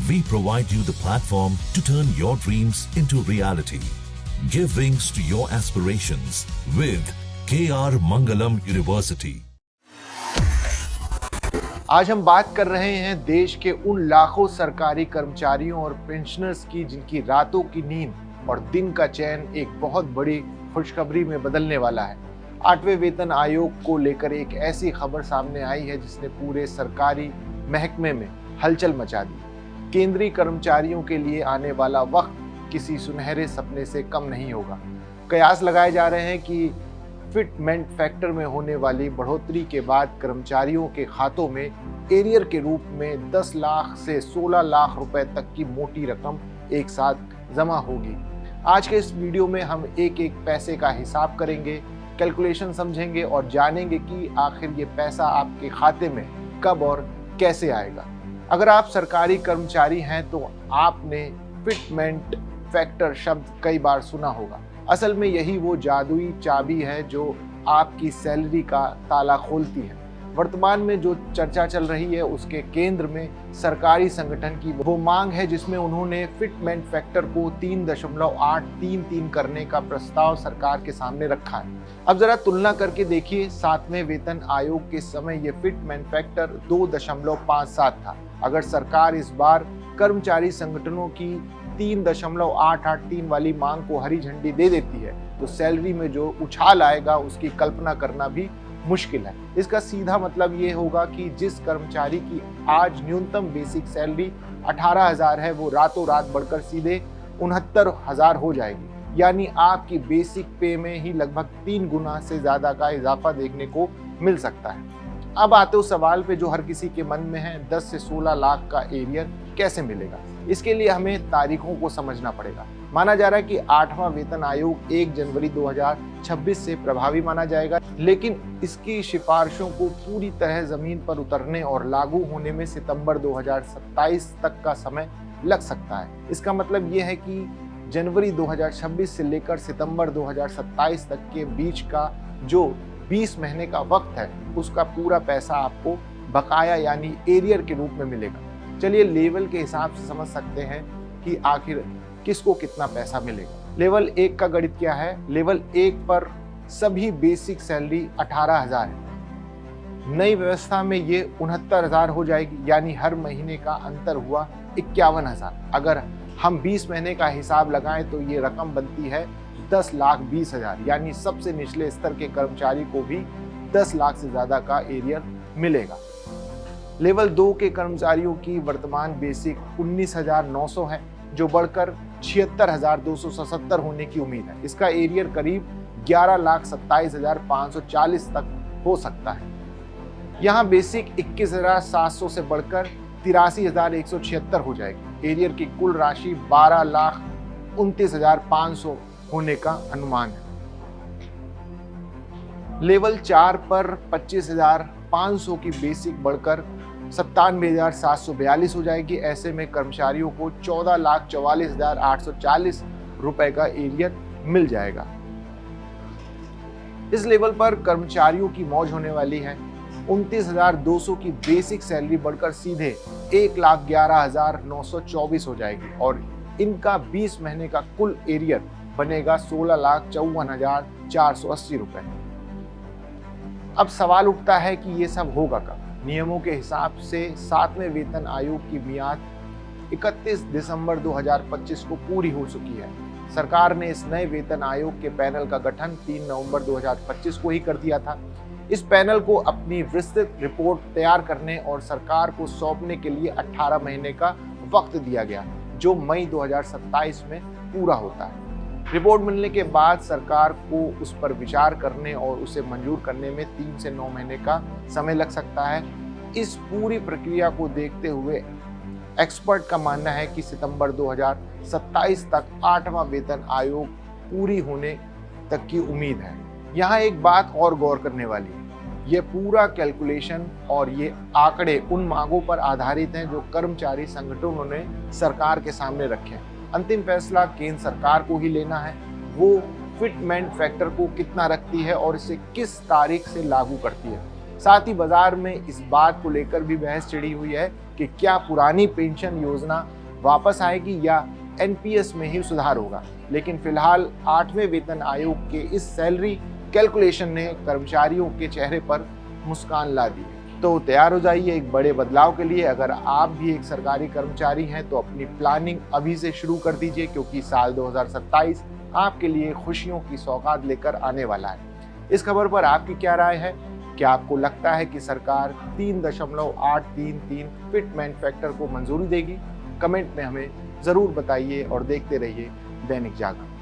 We provide you the platform to turn your dreams into reality. Give wings to your aspirations with KR Mangalam University. आज हम बात कर रहे हैं देश के उन लाखों सरकारी कर्मचारियों और पेंशनर्स की जिनकी रातों की नींद और दिन का चैन एक बहुत बड़ी खुशखबरी में बदलने वाला है। 8वें वेतन आयोग को लेकर एक ऐसी खबर सामने आई है जिसने पूरे सरकारी महकमे में हलचल मचा दी। केंद्रीय कर्मचारियों के लिए आने वाला वक्त किसी सुनहरे सपने से कम नहीं होगा। कयास लगाए जा रहे हैं कि फिटमेंट फैक्टर में होने वाली बढ़ोतरी के बाद कर्मचारियों के खातों में एरियर के रूप में 10 लाख से 16 लाख रुपए तक की मोटी रकम एक साथ जमा होगी। आज के इस वीडियो में हम एक एक पैसे का हिसाब करेंगे, कैलकुलेशन समझेंगे और जानेंगे कि आखिर ये पैसा आपके खाते में कब और कैसे आएगा। अगर आप सरकारी कर्मचारी हैं तो आपने फिटमेंट फैक्टर शब्द कई बार सुना होगा। असल में यही वो जादुई चाबी है जो आपकी सैलरी का ताला खोलती है। वर्तमान में जो चर्चा चल रही है उसके केंद्र में सरकारी संगठन की वो मांग है जिसमें उन्होंने फिटमेंट फैक्टर को 3.833 करने का प्रस्ताव सरकार के सामने रखा है। अब जरा तुलना करके देखिए, 7वें वेतन आयोग के समय ये फिटमेंट फैक्टर 2.57 था। अगर सरकार इस बार कर्मचारी संगठनों की 3.883 वाली मांग को हरी झंडी दे देती है तो सैलरी में जो उछाल आएगा उसकी कल्पना करना भी मुश्किल है। इसका सीधा मतलब ये होगा कि जिस कर्मचारी की आज न्यूनतम बेसिक सैलरी 18,000 है वो रातों रात बढ़कर सीधे 69,000 हो जाएगी। यानी आपकी बेसिक पे में ही लगभग 3 गुना से ज्यादा का इजाफा देखने को मिल सकता है। अब आते उस सवाल पे जो हर किसी के मन में है, 10 से 16 लाख का एरियर कैसे मिलेगा। इसके लिए हमें तारीखों को समझना पड़ेगा। माना जा रहा है कि 8वां वेतन आयोग 1 जनवरी 2026 से प्रभावी माना जाएगा, लेकिन इसकी सिफारिशों को पूरी तरह जमीन पर उतरने और लागू होने में सितंबर 2027 तक का समय लग सकता है। इसका मतलब ये है कि जनवरी 2026 से लेकर सितंबर 2027 तक के बीच का जो 20 महीने का वक्त है उसका पूरा पैसा आपको बकाया यानी एरियर के रूप में मिलेगा। चलिए लेवल के हिसाब से समझ सकते हैं कि आखिर किसको कितना पैसा मिलेगा। लेवल 1 का गणित क्या है? लेवल 1 पर सभी बेसिक सैलरी 18,000 है। नई व्यवस्था में ये 69,000 हो जाएगी, यानी हर महीने का अंतर हुआ 51,000। अगर हम 20 महीने का हिसाब लगाएं तो ये रकम बनती है 10,20,000, यानी सबसे निचले स्तर के कर्मचारी को भी 10 लाख से ज्यादा का एरियर मिलेगा। लेवल 2 के कर्मचारियों की वर्तमान बेसिक 19,900 है जो बढ़कर 76,277 होने की उम्मीद है। इसका एरियर करीब 11,27,540 तक हो सकता है। यहाँ बेसिक 21,700 से बढ़कर 83,176 हो जाएगी। एरियर की कुल राशि 12,29,500 होने का अनुमान है। लेवल 4 पर 25,500 की बेसिक बढ़कर 97,742 हो जाएगी। ऐसे में कर्मचारियों को 14,44,840 रुपए का एरियर मिल जाएगा। इस लेवल पर कर्मचारियों की मौज होने वाली है। 29,200 की बेसिक सैलरी बढ़कर सीधे 1,11,924 हो जाएगी और इनका 20 महीने का कुल एरियर बनेगा 16,54,480 रुपए। अब सवाल उठता है कि ये सब होगा कब? नियमों के हिसाब से 7वें वेतन आयोग की मियाद 31 दिसंबर 2025 को पूरी हो चुकी है। सरकार ने इस नए वेतन आयोग के पैनल का गठन 3 नवंबर 2025 को ही कर दिया था। इस पैनल को अपनी विस्तृत रिपोर्ट तैयार करने और सरकार को सौंपने के लिए 18 महीने का वक्त दिया गया, जो मई 2027 में पूरा होता है। रिपोर्ट मिलने के बाद सरकार को उस पर विचार करने और उसे मंजूर करने में 3 से 9 महीने का समय लग सकता है। इस पूरी प्रक्रिया को देखते हुए एक्सपर्ट का मानना है कि सितंबर 2027 तक 8वां वेतन आयोग पूरी होने तक की उम्मीद है। यहाँ एक बात और गौर करने वाली है, ये पूरा कैलकुलेशन और ये आंकड़े उन मांगों पर आधारित हैं जो कर्मचारी संगठनों ने सरकार के सामने रखे हैं। अंतिम फैसला केंद्र सरकार को ही लेना है। वो फिटमेंट फैक्टर को कितना रखती है और इसे किस तारीख से लागू करती है। साथ ही बाजार में इस बात को लेकर भी बहस छिड़ी हुई है कि क्या पुरानी पेंशन योजना वापस आएगी या एनपीएस में ही सुधार होगा। लेकिन फिलहाल 8वें वेतन आयोग के इस सैलरी कैलकुलेशन ने कर्मचारियों के चेहरे पर मुस्कान ला दी। तो तैयार हो जाइए एक बड़े बदलाव के लिए। अगर आप भी एक सरकारी कर्मचारी हैं तो अपनी प्लानिंग अभी से शुरू कर दीजिए, क्योंकि साल 2027 आपके लिए खुशियों की सौगात लेकर आने वाला है। इस खबर पर आपकी क्या राय है? क्या आपको लगता है कि सरकार 3.833 फिटमेंट फैक्टर को मंजूरी देगी? कमेंट में हमें जरूर बताइए और देखते रहिए दैनिक जागरण।